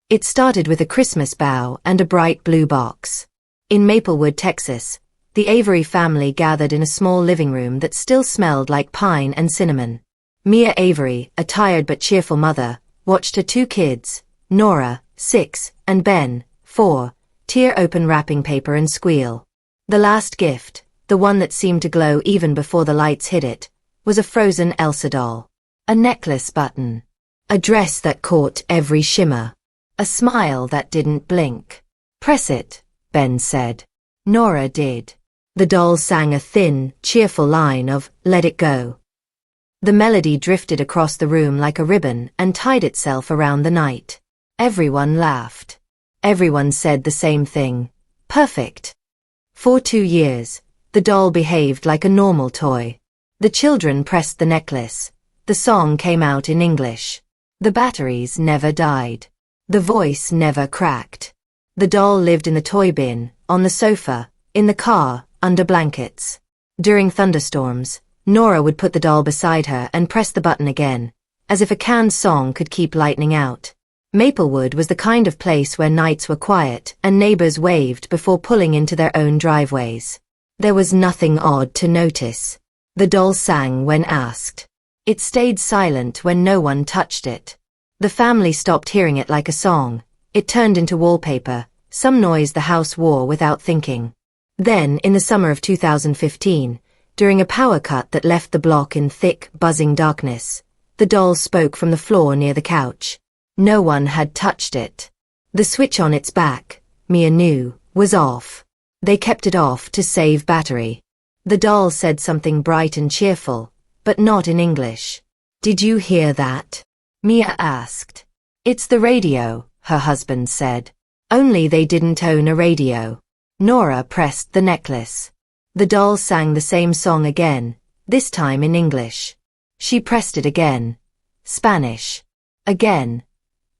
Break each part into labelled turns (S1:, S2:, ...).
S1: It started with a Christmas bough and a bright blue box. In Maplewood, Texas, the Avery family gathered in a small living room that still smelled like pine and cinnamon. Mia Avery, a tired but cheerful mother, watched her two kids, Nora, 6, and Ben, 4, tear open wrapping paper and squeal. The last gift, the one that seemed to glow even before the lights hit it, was a frozen Elsa doll. A necklace button. A dress that caught every shimmer. A smile that didn't blink. "Press it," Ben said. Nora did. The doll sang a thin, cheerful line of "Let It Go." The melody drifted across the room like a ribbon and tied itself around the night. Everyone laughed. Everyone said the same thing. Perfect. For 2 years, the doll behaved like a normal toy. The children pressed the necklace. The song came out in English. The batteries never died. The voice never cracked. The doll lived in the toy bin, on the sofa, in the car, under blankets. During thunderstorms, Nora would put the doll beside her and press the button again, as if a canned song could keep lightning out. Maplewood was the kind of place where nights were quiet and neighbors waved before pulling into their own driveways. There was nothing odd to notice. The doll sang when asked. It stayed silent when no one touched it. The family stopped hearing it like a song. It turned into wallpaper, some noise the house wore without thinking. Then, in the summer of 2015, during a power cut that left the block in thick, buzzing darkness, the doll spoke from the floor near the couch. No one had touched it. The switch on its back, Mia knew, was off. They kept it off to save battery. The doll said something bright and cheerful, but not in English. "Did you hear that?" Mia asked. "It's the radio," her husband said. Only they didn't own a radio. Nora pressed the necklace. The doll sang the same song again, this time in English. She pressed it again. Spanish. Again.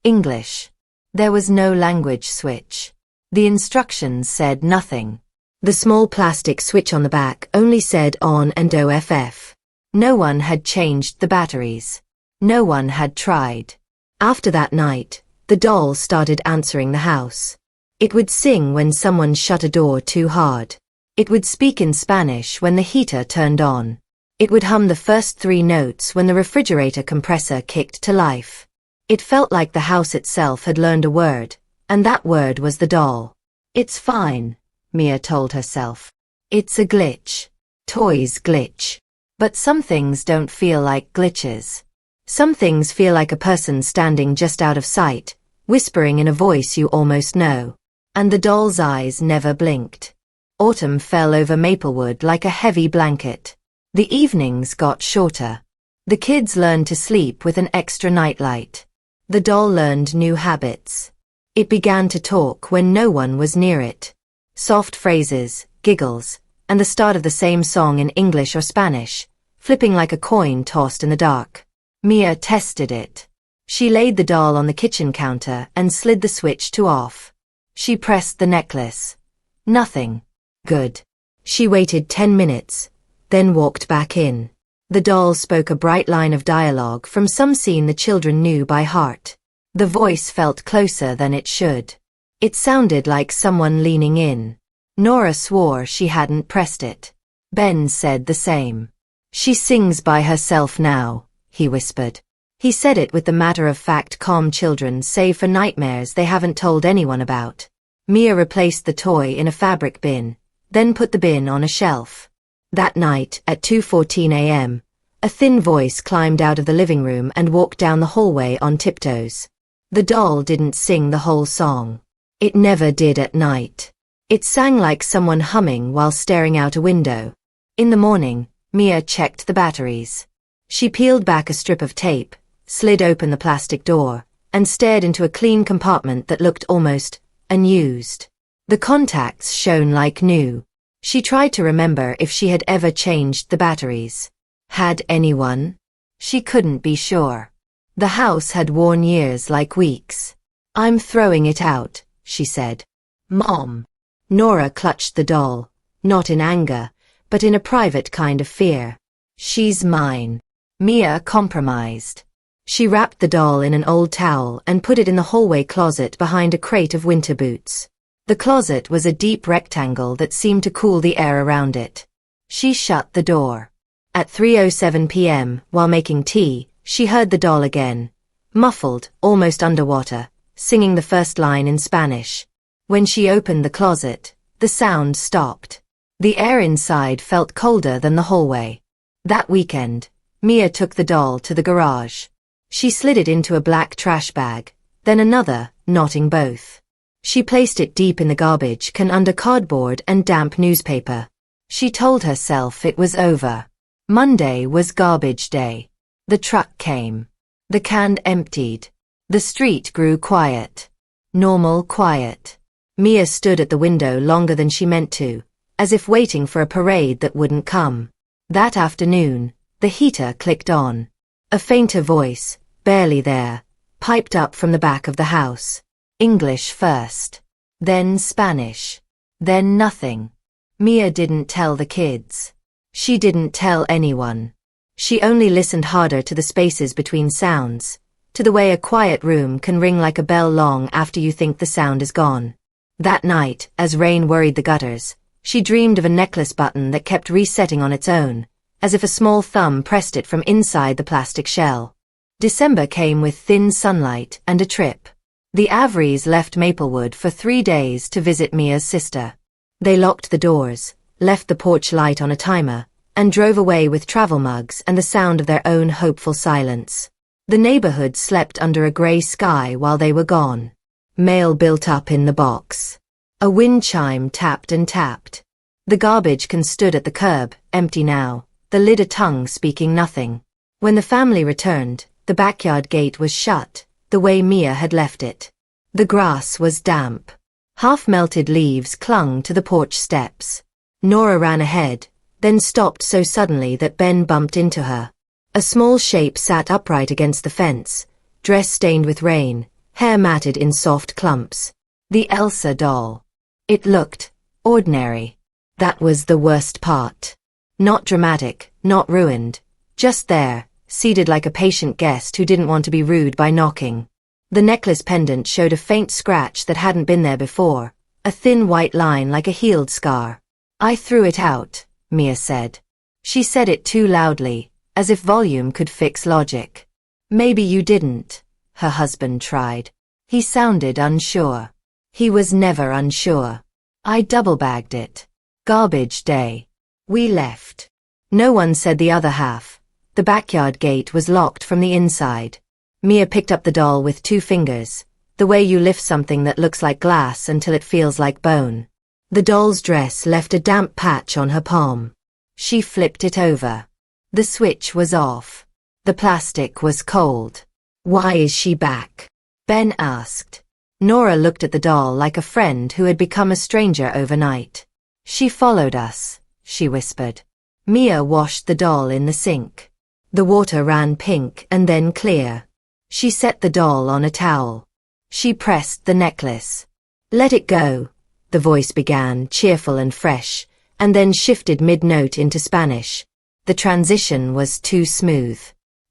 S1: English. There was no language switch. The instructions said nothing. The small plastic switch on the back only said on and off. No one had changed the batteries. No one had tried. After that night, the doll started answering the house. It would sing when someone shut a door too hard. It would speak in Spanish when the heater turned on. It would hum the first 3 notes when the refrigerator compressor kicked to life. It felt like the house itself had learned a word, and that word was the doll. "It's fine," Mia told herself. "It's a glitch. Toys glitch. But some things don't feel like glitches. Some things feel like a person standing just out of sight, whispering in a voice you almost know." And the doll's eyes never blinked. Autumn fell over Maplewood like a heavy blanket. The evenings got shorter. The kids learned to sleep with an extra nightlight. The doll learned new habits. It began to talk when no one was near it. Soft phrases, giggles, and the start of the same song in English or Spanish, flipping like a coin tossed in the dark. Mia tested it. She laid the doll on the kitchen counter and slid the switch to off. She pressed the necklace. Nothing. Good. She waited 10 minutes, then walked back in. The doll spoke a bright line of dialogue from some scene the children knew by heart. The voice felt closer than it should. It sounded like someone leaning in. Nora swore she hadn't pressed it. Ben said the same. "She sings by herself now," he whispered. He said it with the matter-of-fact calm children say for nightmares they haven't told anyone about. Mia replaced the toy in a fabric bin, then put the bin on a shelf. That night, at 2:14 a.m., a thin voice climbed out of the living room and walked down the hallway on tiptoes. The doll didn't sing the whole song. It never did at night. It sang like someone humming while staring out a window. In the morning, Mia checked the batteries. She peeled back a strip of tape, slid open the plastic door, and stared into a clean compartment that looked almost unused. The contacts shone like new. She tried to remember if she had ever changed the batteries. Had anyone? She couldn't be sure. The house had worn years like weeks. "I'm throwing it out," she said. "Mom." Nora clutched the doll, not in anger, but in a private kind of fear. "She's mine." Mia compromised. She wrapped the doll in an old towel and put it in the hallway closet behind a crate of winter boots. The closet was a deep rectangle that seemed to cool the air around it. She shut the door. At 3:07 p.m., while making tea, she heard the doll again, muffled, almost underwater, singing the first line in Spanish. When she opened the closet, the sound stopped. The air inside felt colder than the hallway. That weekend, Mia took the doll to the garage. She slid it into a black trash bag, then another, knotting both. She placed it deep in the garbage can under cardboard and damp newspaper. She told herself it was over. Monday was garbage day. The truck came. The can emptied. The street grew quiet. Normal quiet. Mia stood at the window longer than she meant to, as if waiting for a parade that wouldn't come. That afternoon, the heater clicked on. A fainter voice, barely there, piped up from the back of the house. English first. Then Spanish. Then nothing. Mia didn't tell the kids. She didn't tell anyone. She only listened harder to the spaces between sounds, to the way a quiet room can ring like a bell long after you think the sound is gone. That night, as rain worried the gutters, she dreamed of a necklace button that kept resetting on its own, as if a small thumb pressed it from inside the plastic shell. December came with thin sunlight and a trip. The Averys left Maplewood for 3 days to visit Mia's sister. They locked the doors, left the porch light on a timer, and drove away with travel mugs and the sound of their own hopeful silence. The neighborhood slept under a gray sky while they were gone. Mail built up in the box. A wind chime tapped and tapped. The garbage can stood at the curb, empty now, the lid a tongue speaking nothing. When the family returned, the backyard gate was shut, the way Mia had left it. The grass was damp. Half-melted leaves clung to the porch steps. Nora ran ahead, then stopped so suddenly that Ben bumped into her. A small shape sat upright against the fence, dress stained with rain, hair matted in soft clumps. The Elsa doll. It looked ordinary. That was the worst part. Not dramatic, not ruined. Just there, seated like a patient guest who didn't want to be rude by knocking. The necklace pendant showed a faint scratch that hadn't been there before, a thin white line like a healed scar. "I threw it out," Mia said. She said it too loudly, as if volume could fix logic. "Maybe you didn't," her husband tried. He sounded unsure. He was never unsure. "I double-bagged it. Garbage day. We left." No one said the other half. The backyard gate was locked from the inside. Mia picked up the doll with 2 fingers, the way you lift something that looks like glass until it feels like bone. The doll's dress left a damp patch on her palm. She flipped it over. The switch was off. The plastic was cold. "Why is she back?" Ben asked. Nora looked at the doll like a friend who had become a stranger overnight. "She followed us," she whispered. Mia washed the doll in the sink. The water ran pink and then clear. She set the doll on a towel. She pressed the necklace. "Let it go," the voice began, cheerful and fresh, and then shifted mid-note into Spanish. The transition was too smooth.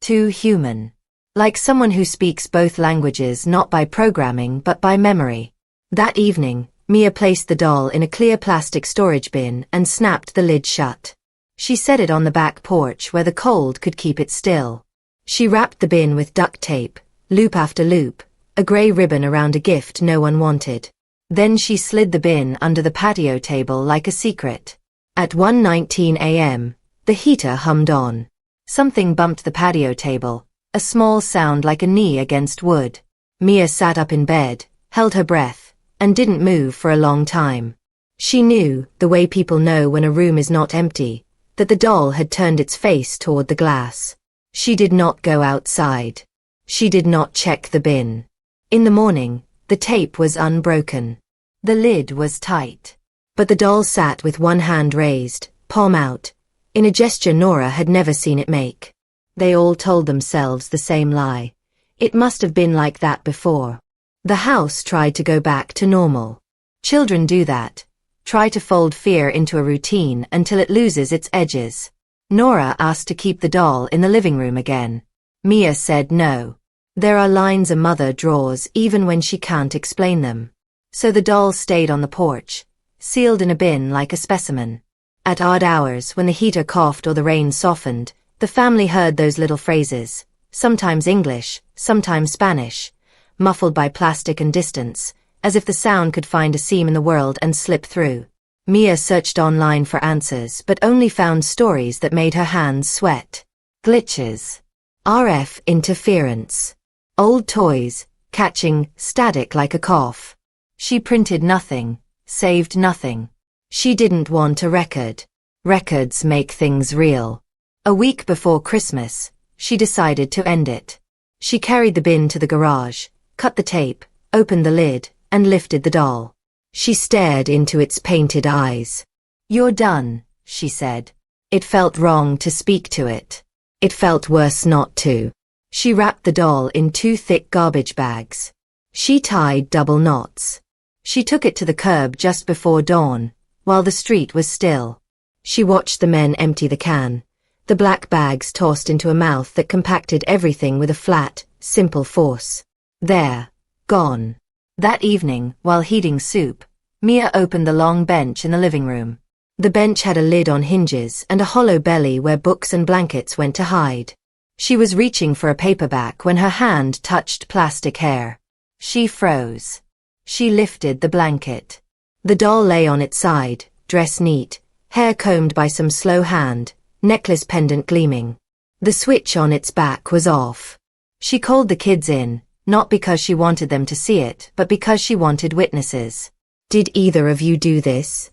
S1: Too human. Like someone who speaks both languages not by programming but by memory. That evening, Mia placed the doll in a clear plastic storage bin and snapped the lid shut. She set it on the back porch where the cold could keep it still. She wrapped the bin with duct tape, loop after loop, a gray ribbon around a gift no one wanted. Then she slid the bin under the patio table like a secret. At 1:19 a.m., the heater hummed on. Something bumped the patio table, a small sound like a knee against wood. Mia sat up in bed, held her breath, and didn't move for a long time. She knew, the way people know when a room is not empty, that the doll had turned its face toward the glass. She did not go outside. She did not check the bin. In the morning, the tape was unbroken. The lid was tight. But the doll sat with one hand raised, palm out, in a gesture Nora had never seen it make. They all told themselves the same lie. It must have been like that before. The house tried to go back to normal. Children do that. Try to fold fear into a routine until it loses its edges. Nora asked to keep the doll in the living room again. Mia said no. There are lines a mother draws even when she can't explain them. So the doll stayed on the porch, sealed in a bin like a specimen. At odd hours, when the heater coughed or the rain softened, the family heard those little phrases, sometimes English, sometimes Spanish, muffled by plastic and distance, as if the sound could find a seam in the world and slip through. Mia searched online for answers but only found stories that made her hands sweat. Glitches. RF interference. Old toys, catching static like a cough. She printed nothing, saved nothing. She didn't want a record. Records make things real. A week before Christmas, she decided to end it. She carried the bin to the garage, cut the tape, opened the lid, and lifted the doll. She stared into its painted eyes. "You're done," she said. It felt wrong to speak to it. It felt worse not to. She wrapped the doll in 2 thick garbage bags. She tied double knots. She took it to the curb just before dawn, while the street was still. She watched the men empty the can, the black bags tossed into a mouth that compacted everything with a flat, simple force. There. Gone. That evening, while heating soup, Mia opened the long bench in the living room. The bench had a lid on hinges and a hollow belly where books and blankets went to hide. She was reaching for a paperback when her hand touched plastic hair. She froze. She lifted the blanket. The doll lay on its side, dress neat, hair combed by some slow hand, necklace pendant gleaming. The switch on its back was off. She called the kids in, not because she wanted them to see it, but because she wanted witnesses. "Did either of you do this?"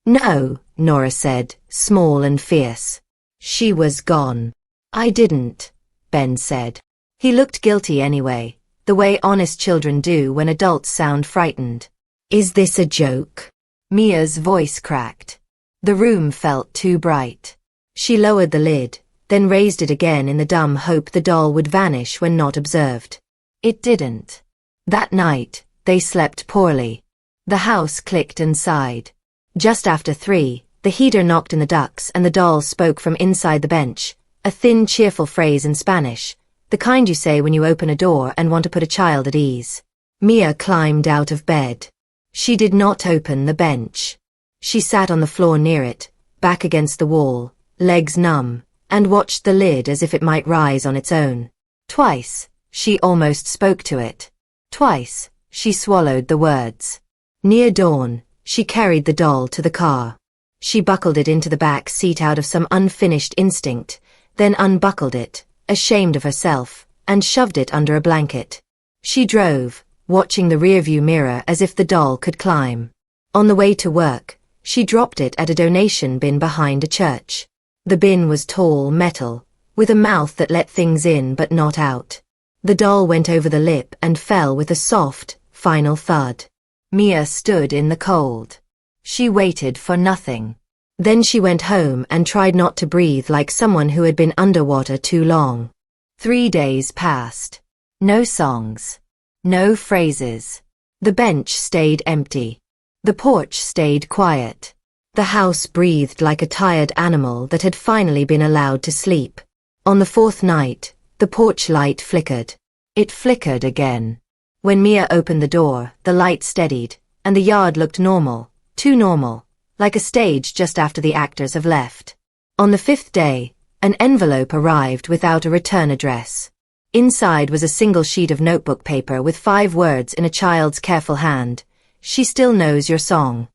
S1: "No," Nora said, small and fierce. She was gone. "I didn't," Ben said. He looked guilty anyway, the way honest children do when adults sound frightened. "Is this a joke?" Mia's voice cracked. The room felt too bright. She lowered the lid, then raised it again in the dumb hope the doll would vanish when not observed. It didn't. That night, they slept poorly. The house clicked and sighed. Just after 3, the heater knocked in the ducts and the doll spoke from inside the bench, a thin, cheerful phrase in Spanish, the kind you say when you open a door and want to put a child at ease. Mia climbed out of bed. She did not open the bench. She sat on the floor near it, back against the wall, legs numb, and watched the lid as if it might rise on its own. Twice, she almost spoke to it. Twice, she swallowed the words. Near dawn, she carried the doll to the car. She buckled it into the back seat out of some unfinished instinct, then unbuckled it, ashamed of herself, and shoved it under a blanket. She drove, watching the rearview mirror as if the doll could climb. On the way to work, she dropped it at a donation bin behind a church. The bin was tall metal, with a mouth that let things in but not out. The doll went over the lip and fell with a soft, final thud. Mia stood in the cold. She waited for nothing. Then she went home and tried not to breathe like someone who had been underwater too long. 3 days passed. No songs. No phrases. The bench stayed empty. The porch stayed quiet. The house breathed like a tired animal that had finally been allowed to sleep. On the 4th night, the porch light flickered. It flickered again. When Mia opened the door, the light steadied, and the yard looked normal, too normal, like a stage just after the actors have left. On the 5th day, an envelope arrived without a return address. Inside was a single sheet of notebook paper with 5 words in a child's careful hand. "She still knows your song."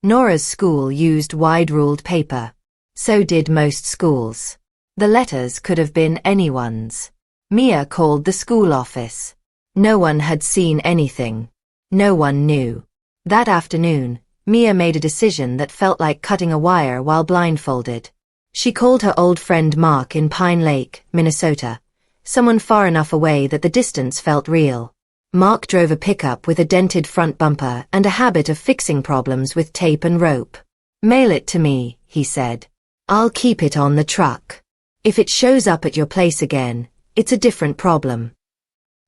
S1: Nora's school used wide-ruled paper. So did most schools. The letters could have been anyone's. Mia called the school office. No one had seen anything. No one knew. That afternoon, Mia made a decision that felt like cutting a wire while blindfolded. She called her old friend Mark in Pine Lake, Minnesota, someone far enough away that the distance felt real. Mark drove a pickup with a dented front bumper and a habit of fixing problems with tape and rope. "Mail it to me," he said. "I'll keep it on the truck. If it shows up at your place again, it's a different problem."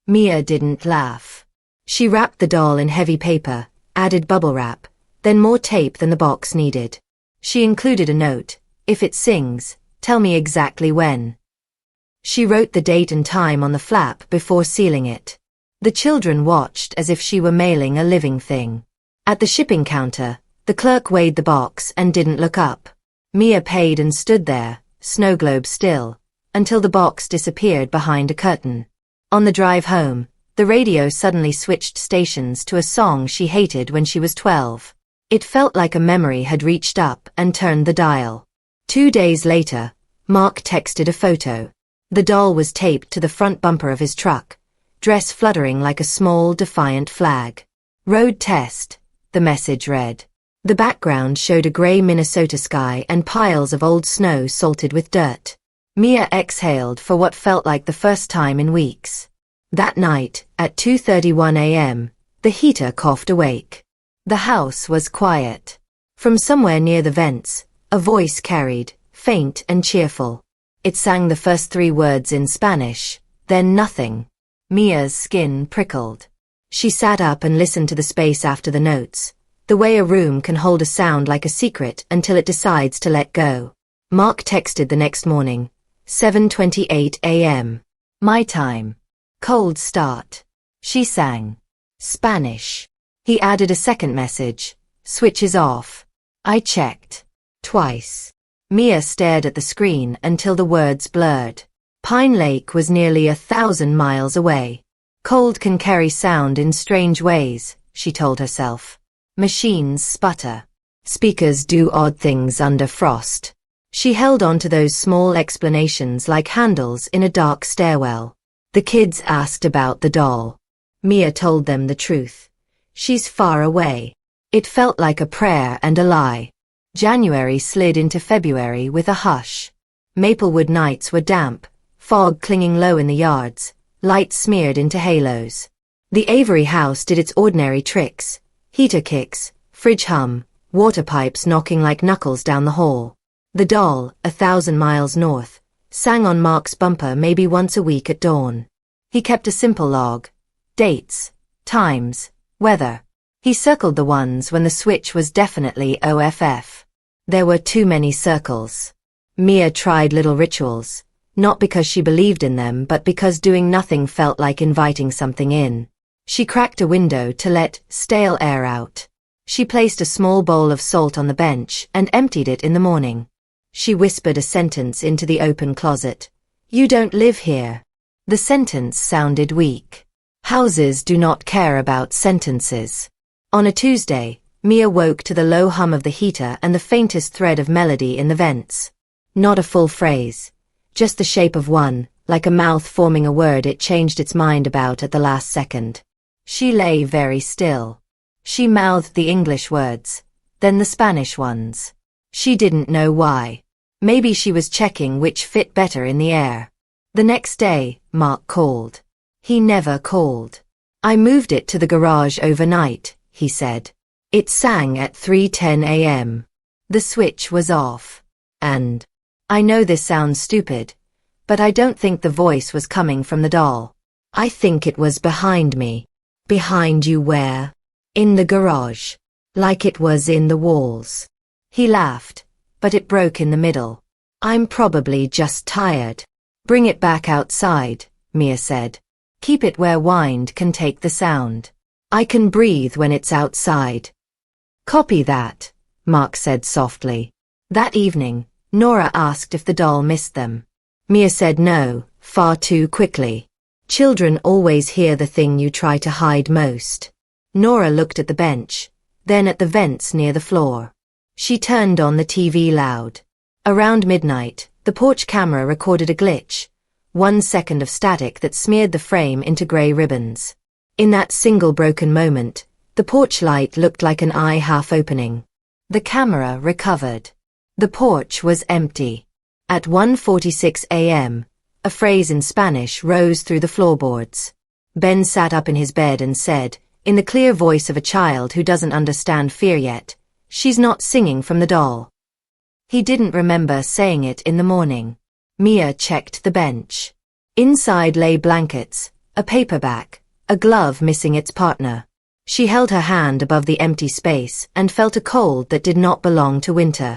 S1: Mia didn't laugh. She wrapped the doll in heavy paper, added bubble wrap, then more tape than the box needed. She included a note, "If it sings, tell me exactly when." She wrote the date and time on the flap before sealing it. The children watched as if she were mailing a living thing. At the shipping counter, the clerk weighed the box and didn't look up. Mia paid and stood there, snow globe still, until the box disappeared behind a curtain. On the drive home, the radio suddenly switched stations to a song she hated when she was 12. It felt like a memory had reached up and turned the dial. 2 days later, Mark texted a photo. The doll was taped to the front bumper of his truck, dress fluttering like a small, defiant flag. Road test, the message read. The background showed a gray Minnesota sky and piles of old snow salted with dirt. Mia exhaled for what felt like the first time in weeks. That night, at 2:31 a.m., the heater coughed awake. The house was quiet. From somewhere near the vents, a voice carried, faint and cheerful. It sang the first 3 words in Spanish, then nothing. Mia's skin prickled. She sat up and listened to the space after the notes, the way a room can hold a sound like a secret until it decides to let go. Mark texted the next morning, 7:28 a.m. My time. Cold start. She sang. Spanish. He added a second message. Switches off. I checked. Twice. Mia stared at the screen until the words blurred. Pine Lake was nearly 1,000 miles away. Cold can carry sound in strange ways, she told herself. Machines sputter. Speakers do odd things under frost. She held on to those small explanations like handles in a dark stairwell. The kids asked about the doll. Mia told them the truth. She's far away. It felt like a prayer and a lie. January slid into February with a hush. Maplewood nights were damp, fog clinging low in the yards, light smeared into halos. The Avery house did its ordinary tricks, heater kicks, fridge hum, water pipes knocking like knuckles down the hall. The doll, 1,000 miles north, sang on Mark's bumper maybe once a week at dawn. He kept a simple log. Dates, times, weather. He circled the ones when the switch was definitely OFF. There were too many circles. Mia tried little rituals, not because she believed in them but because doing nothing felt like inviting something in. She cracked a window to let stale air out. She placed a small bowl of salt on the bench and emptied it in the morning. She whispered a sentence into the open closet. You don't live here. The sentence sounded weak. Houses do not care about sentences. On a Tuesday, Mia woke to the low hum of the heater and the faintest thread of melody in the vents. Not a full phrase. Just the shape of one, like a mouth forming a word it changed its mind about at the last second. She lay very still. She mouthed the English words, then the Spanish ones. She didn't know why. Maybe she was checking which fit better in the air. The next day, Mark called. He never called. I moved it to the garage overnight, he said. It sang at 3:10 a.m. The switch was off. And I know this sounds stupid, but I don't think the voice was coming from the doll. I think it was behind me. Behind you where? In the garage. Like it was in the walls. He laughed, but it broke in the middle. I'm probably just tired. Bring it back outside, Mia said. Keep it where wind can take the sound. I can breathe when it's outside. Copy that, Mark said softly. That evening, Nora asked if the doll missed them. Mia said no, far too quickly. Children always hear the thing you try to hide most. Nora looked at the bench, then at the vents near the floor. She turned on the TV loud. Around midnight, the porch camera recorded a glitch, 1 second of static that smeared the frame into gray ribbons. In that single broken moment, the porch light looked like an eye half opening. The camera recovered. The porch was empty. At 1:46 a.m., a phrase in Spanish rose through the floorboards. Ben sat up in his bed and said, in the clear voice of a child who doesn't understand fear yet, "She's not singing from the doll." He didn't remember saying it in the morning. Mia checked the bench. Inside lay blankets, a paperback, a glove missing its partner. She held her hand above the empty space and felt a cold that did not belong to winter.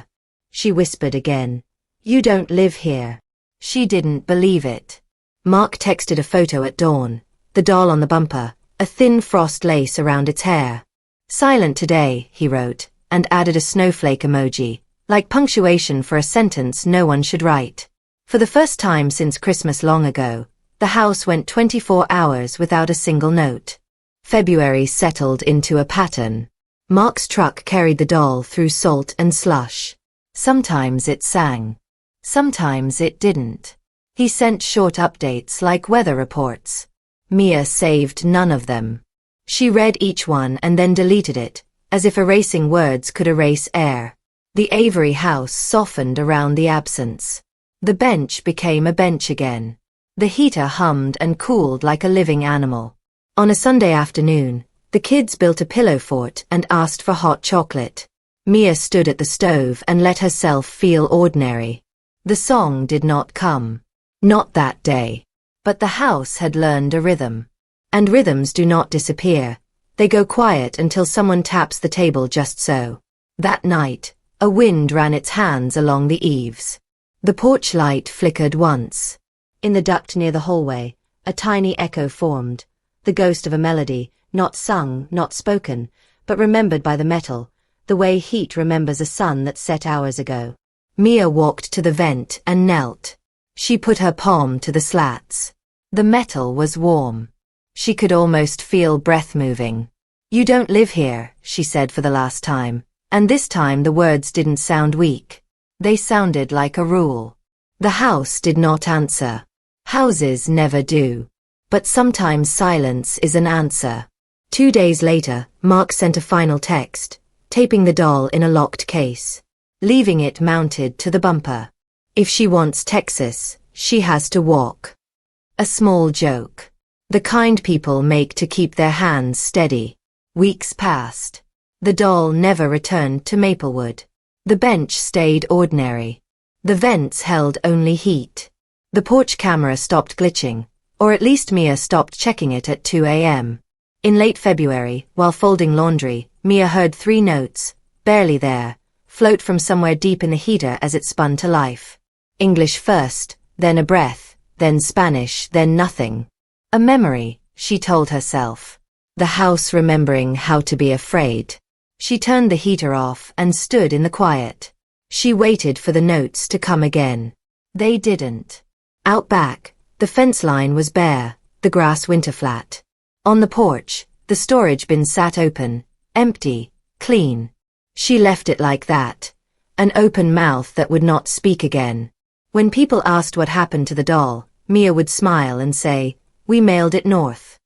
S1: She whispered again, "You don't live here." She didn't believe it. Mark texted a photo at dawn, the doll on the bumper, a thin frost lace around its hair. "Silent today," he wrote, and added a snowflake emoji, like punctuation for a sentence no one should write. For the first time since Christmas long ago, the house went 24 hours without a single note. February settled into a pattern. Mark's truck carried the doll through salt and slush. Sometimes it sang. Sometimes it didn't. He sent short updates like weather reports. Mia saved none of them. She read each one and then deleted it, as if erasing words could erase air. The Avery house softened around the absence. The bench became a bench again. The heater hummed and cooled like a living animal. On a Sunday afternoon, the kids built a pillow fort and asked for hot chocolate. Mia stood at the stove and let herself feel ordinary. The song did not come. Not that day. But the house had learned a rhythm. And rhythms do not disappear. They go quiet until someone taps the table just so. That night, a wind ran its hands along the eaves. The porch light flickered once. In the duct near the hallway, a tiny echo formed, the ghost of a melody, not sung, not spoken, but remembered by the metal, the way heat remembers a sun that set hours ago. Mia walked to the vent and knelt. She put her palm to the slats. The metal was warm. She could almost feel breath moving. "You don't live here," she said for the last time, and this time the words didn't sound weak. They sounded like a rule. The house did not answer. Houses never do. But sometimes silence is an answer. 2 days later, Mark sent a final text, taping the doll in a locked case, leaving it mounted to the bumper. "If she wants Texas, she has to walk." A small joke. The kind people make to keep their hands steady. Weeks passed. The doll never returned to Maplewood. The bench stayed ordinary. The vents held only heat. The porch camera stopped glitching, or at least Mia stopped checking it at 2 a.m. In late February, while folding laundry, Mia heard 3 notes, barely there, float from somewhere deep in the heater as it spun to life. English first, then a breath, then Spanish, then nothing. A memory, she told herself. The house remembering how to be afraid. She turned the heater off and stood in the quiet. She waited for the notes to come again. They didn't. Out back, the fence line was bare, the grass winter flat. On the porch, the storage bin sat open, empty, clean. She left it like that, an open mouth that would not speak again. When people asked what happened to the doll, Mia would smile and say, "We mailed it north."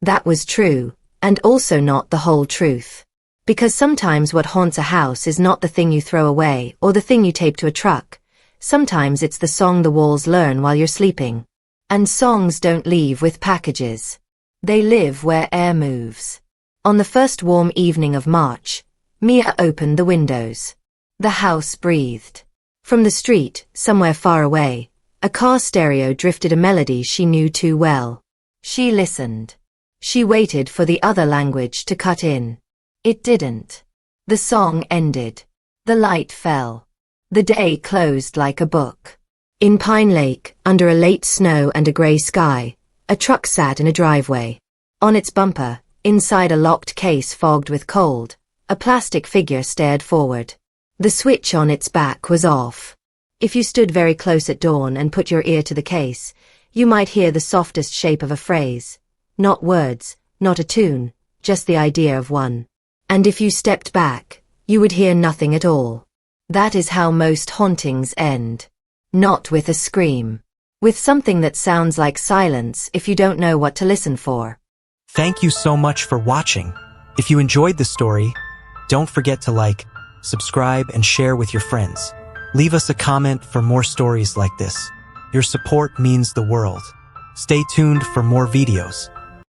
S1: That was true, and also not the whole truth. Because sometimes what haunts a house is not the thing you throw away or the thing you tape to a truck. Sometimes it's the song the walls learn while you're sleeping. And songs don't leave with packages. They live where air moves. On the first warm evening of March, Mia opened the windows. The house breathed. From the street, somewhere far away, a car stereo drifted a melody she knew too well. She listened. She waited for the other language to cut in. It didn't. The song ended. The light fell. The day closed like a book. In Pine Lake, under a late snow and a gray sky, a truck sat in a driveway. On its bumper, inside a locked case fogged with cold, a plastic figure stared forward. The switch on its back was off. If you stood very close at dawn and put your ear to the case, you might hear the softest shape of a phrase. Not words, not a tune, just the idea of one. And if you stepped back, you would hear nothing at all. That is how most hauntings end. Not with a scream. With something that sounds like silence if you don't know what to listen for.
S2: Thank you so much for watching. If you enjoyed the story, don't forget to like, subscribe, and share with your friends. Leave us a comment for more stories like this. Your support means the world. Stay tuned for more videos.